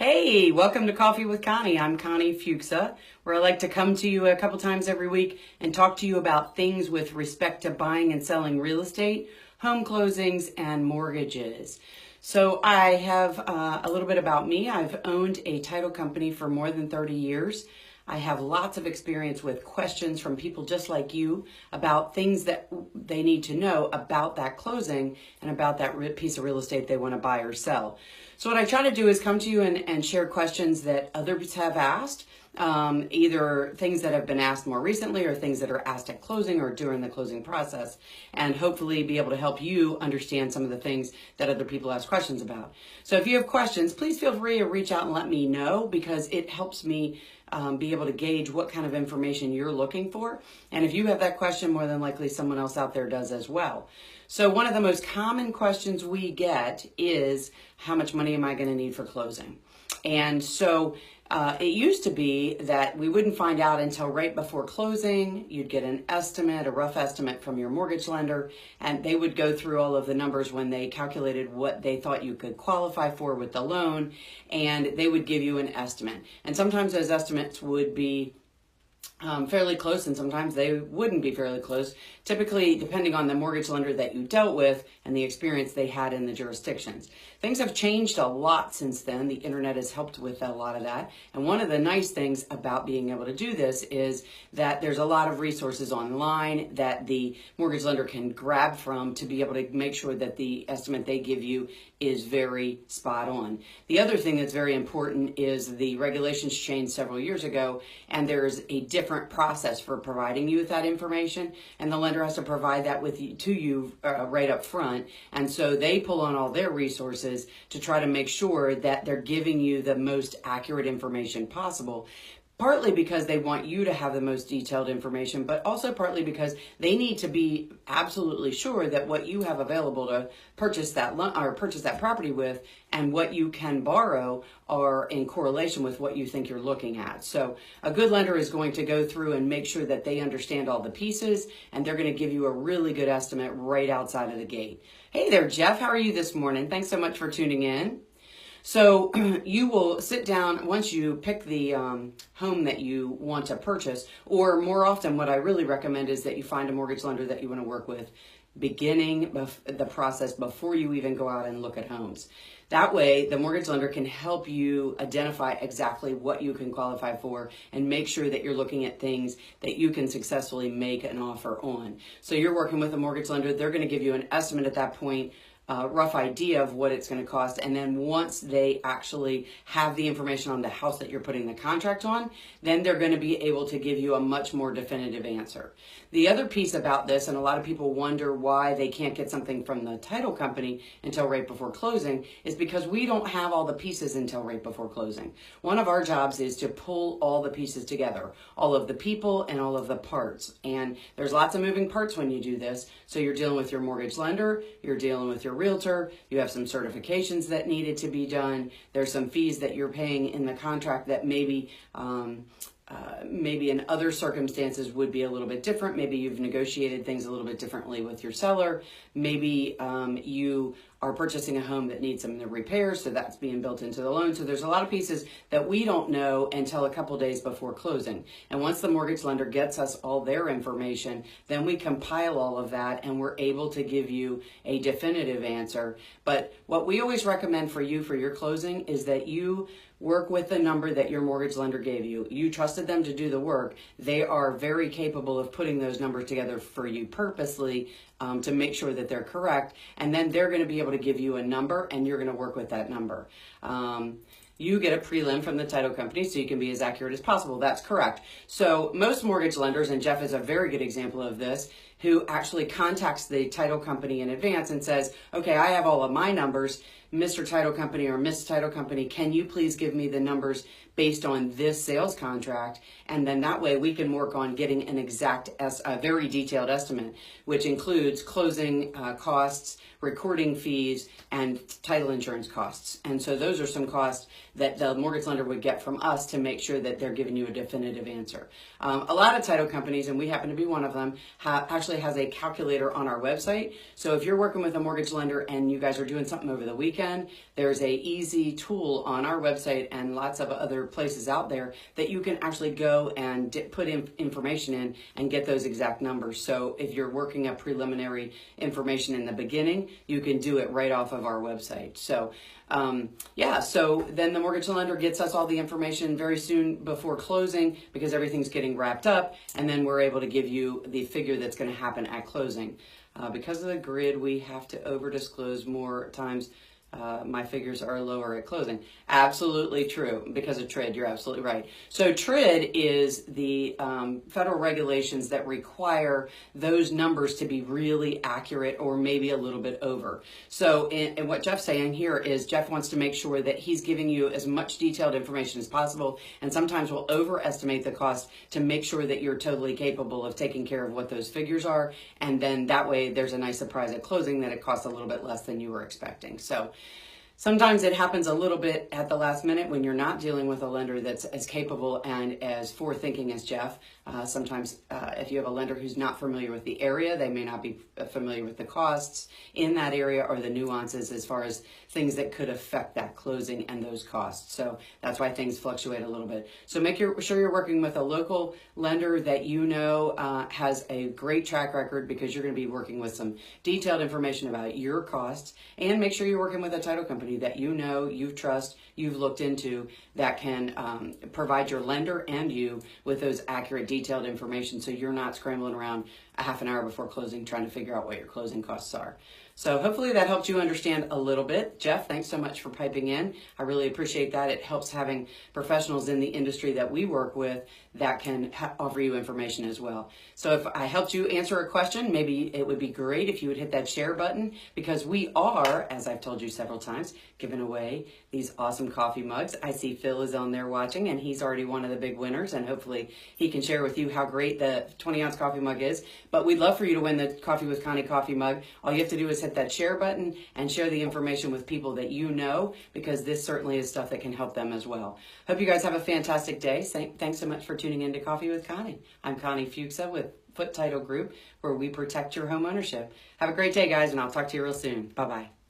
Hey, welcome to Coffee with Connie. I'm Connie Fuchsa, where I like to come to you a couple times every week and talk to you about things with respect to buying and selling real estate, home closings, and mortgages. So I have a little bit about me. I've owned a title company for more than 30 years. I have lots of experience with questions from people just like you about things that they need to know about that closing and about that piece of real estate they want to buy or sell. So what I try to do is come to you and share questions that others have asked, either things that have been asked more recently or things that are asked at closing or during the closing process, and hopefully be able to help you understand some of the things that other people ask questions about. So if you have questions, please feel free to reach out and let me know, because it helps me be able to gauge what kind of information you're looking for. And if you have that question, more than likely someone else out there does as well. So one of the most common questions we get is, how much money am I going to need for closing? And so it used to be that we wouldn't find out until right before closing. You'd get an estimate, a rough estimate from your mortgage lender, and they would go through all of the numbers when they calculated what they thought you could qualify for with the loan, and they would give you an estimate. And sometimes those estimates would be fairly close, and sometimes they wouldn't be fairly close, typically depending on the mortgage lender that you dealt with and the experience they had in the jurisdictions. Things have changed a lot since then. The internet has helped with a lot of that. And one of the nice things about being able to do this is that there's a lot of resources online that the mortgage lender can grab from to be able to make sure that the estimate they give you is very spot on. The other thing that's very important is the regulations changed several years ago, and there's a different process for providing you with that information, and the lender has to provide that to you right up front. And so they pull on all their resources to try to make sure that they're giving you the most accurate information possible. Partly because they want you to have the most detailed information, but also partly because they need to be absolutely sure that what you have available to purchase that purchase that property with and what you can borrow are in correlation with what you think you're looking at. So a good lender is going to go through and make sure that they understand all the pieces, and they're going to give you a really good estimate right outside of the gate. Hey there, Jeff. How are you this morning? Thanks so much for tuning in. So you will sit down once you pick the home that you want to purchase, or more often what I really recommend is that you find a mortgage lender that you want to work with beginning the process before you even go out and look at homes. That way, the mortgage lender can help you identify exactly what you can qualify for and make sure that you're looking at things that you can successfully make an offer on. So you're working with a mortgage lender, they're going to give you an estimate at that point, rough idea of what it's going to cost, and then once they actually have the information on the house that you're putting the contract on, then they're going to be able to give you a much more definitive answer. The other piece about this, and a lot of people wonder why they can't get something from the title company until right before closing, is because we don't have all the pieces until right before closing. One of our jobs is to pull all the pieces together, all of the people and all of the parts, and there's lots of moving parts when you do this. So you're dealing with your mortgage lender, you're dealing with your realtor, you have some certifications that needed to be done, there's some fees that you're paying in the contract that maybe in other circumstances would be a little bit different. Maybe you've negotiated things a little bit differently with your seller. Maybe you are purchasing a home that needs some repairs, so that's being built into the loan. So there's a lot of pieces that we don't know until a couple days before closing. And once the mortgage lender gets us all their information, then we compile all of that and we're able to give you a definitive answer. But what we always recommend for you for your closing is that you work with the number that your mortgage lender gave you. You trusted them to do the work. They are very capable of putting those numbers together for you purposely to make sure that they're correct. And then they're going to be able to give you a number, and you're going to work with that number. You get a prelim from the title company so you can be as accurate as possible. That's correct. So most mortgage lenders, and Jeff is a very good example of this, who actually contacts the title company in advance and says, okay, I have all of my numbers. Mr. Title Company or Miss Title Company, can you please give me the numbers based on this sales contract? And then that way we can work on getting an exact, a very detailed estimate, which includes closing costs, recording fees, and title insurance costs. And so those are some costs that the mortgage lender would get from us to make sure that they're giving you a definitive answer. A lot of title companies, and we happen to be one of them, actually has a calculator on our website. So if you're working with a mortgage lender and you guys are doing something over the weekend, there's a easy tool on our website and lots of other places out there that you can actually go and put in information in and get those exact numbers. So if you're working up preliminary information in the beginning, you can do it right off of our website. So so then the mortgage lender gets us all the information very soon before closing because everything's getting wrapped up, and then we're able to give you the figure that's going to happen at closing. Because of the grid, we have to over disclose more times. My figures are lower at closing. Absolutely true. Because of TRID, you're absolutely right. So TRID is the federal regulations that require those numbers to be really accurate or maybe a little bit over. So and what Jeff's saying here is Jeff wants to make sure that he's giving you as much detailed information as possible, and sometimes will overestimate the cost to make sure that you're totally capable of taking care of what those figures are, and then that way there's a nice surprise at closing that it costs a little bit less than you were expecting. So sometimes it happens a little bit at the last minute when you're not dealing with a lender that's as capable and as forward-thinking as Jeff. Sometimes if you have a lender who's not familiar with the area, they may not be familiar with the costs in that area or the nuances as far as things that could affect that closing and those costs. So that's why things fluctuate a little bit. So make sure you're working with a local lender that you know has a great track record, because you're going to be working with some detailed information about your costs, and make sure you're working with a title company that you know, you trust, you've looked into, that can provide your lender and you with those accurate, detailed information, so you're not scrambling around a half an hour before closing trying to figure out what your closing costs are. So hopefully that helped you understand a little bit. Jeff, thanks so much for piping in. I really appreciate that. It helps having professionals in the industry that we work with that can offer you information as well. So if I helped you answer a question, maybe it would be great if you would hit that share button, because we are, as I've told you several times, giving away these awesome coffee mugs. I see Phil is on there watching, and he's already one of the big winners, and hopefully he can share with you how great the 20-ounce coffee mug is. But we'd love for you to win the Coffee with Connie coffee mug. All you have to do is hit that share button and share the information with people that you know, because this certainly is stuff that can help them as well. Hope you guys have a fantastic day. Thanks so much for tuning in to Coffee with Connie. I'm Connie Fuchsa with Foot Title Group, where we protect your home ownership. Have a great day, guys, and I'll talk to you real soon. Bye-bye.